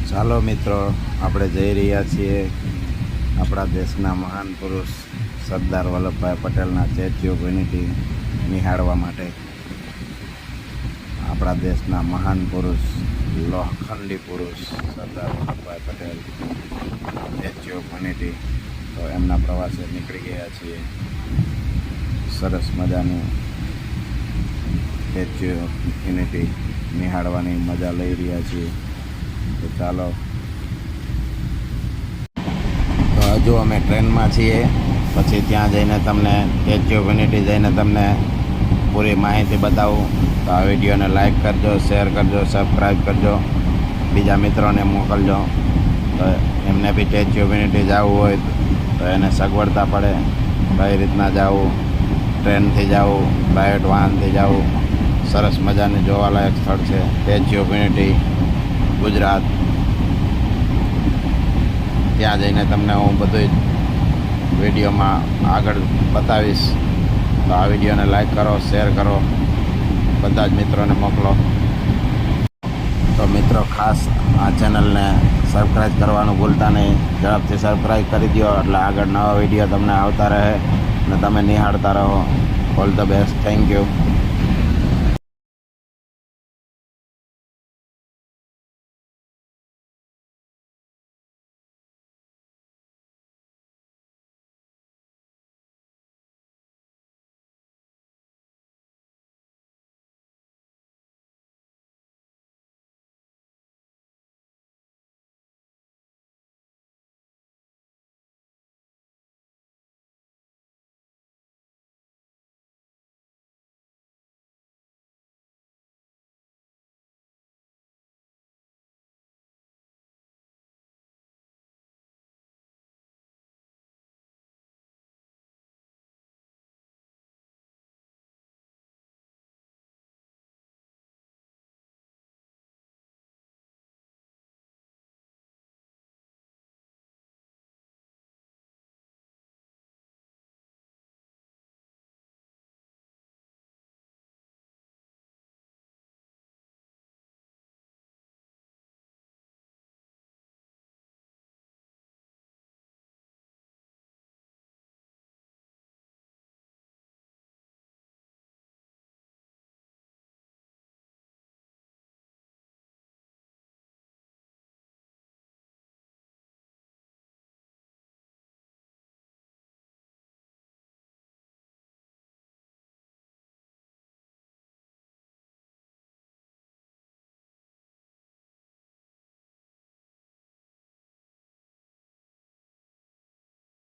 ચાલો મિત્રો, આપણે જઈ રહ્યા છીએ આપણા દેશના મહાન પુરુષ સરદાર વલ્લભભાઈ પટેલના સ્ટેચ્યુ ઓફ યુનિટી નિહાળવા માટે. આપણા દેશના મહાન પુરુષ, લોખંડી પુરુષ Sardar Vallabhbhai Patel statue of unity. તો એમના પ્રવાસે નીકળી ગયા છીએ. સરસ મજાનું સ્ટેચ્યુ ઓફ યુનિટી નિહાળવાની મજા લઈ રહ્યા છીએ. તો ચાલો. તો હજુ અમે ટ્રેનમાં છીએ, પછી ત્યાં જઈને તમને સ્ટેચ્યુ ઓફ યુનિટી જઈને તમને પૂરી માહિતી બતાવું. તો આ વિડીયોને લાઈક કરજો, શેર કરજો, સબસ્ક્રાઈબ કરજો, બીજા મિત્રોને મોકલજો. તો એમને બી સ્ટેચ્યુ ઓફ યુનિટી જવું હોય તો એને સગવડતા પડે, કઈ રીતના જવું, ટ્રેનથી જવું, પ્રાઇવેટ વાહનથી જવું. સરસ મજાની જોવાલાયક સ્થળ છે સ્ટેચ્યુ ઓફ યુનિટી, ગુજરાત. ત્યાં જઈને તમને હું બધું વિડીયોમાં આગળ બતાવીશ. તો આ વિડીયોને લાઈક કરો, શેર કરો, બધા જ મિત્રોને મોકલો. તો મિત્રો, ખાસ આ ચેનલને સબસ્ક્રાઈબ કરવાનું ભૂલતા નહીં. ઝડપથી સબસ્ક્રાઈબ કરી દો એટલે આગળ નવા વિડીયો તમને આવતા રહે અને તમે નિહાળતા રહો. All the best. Thank you.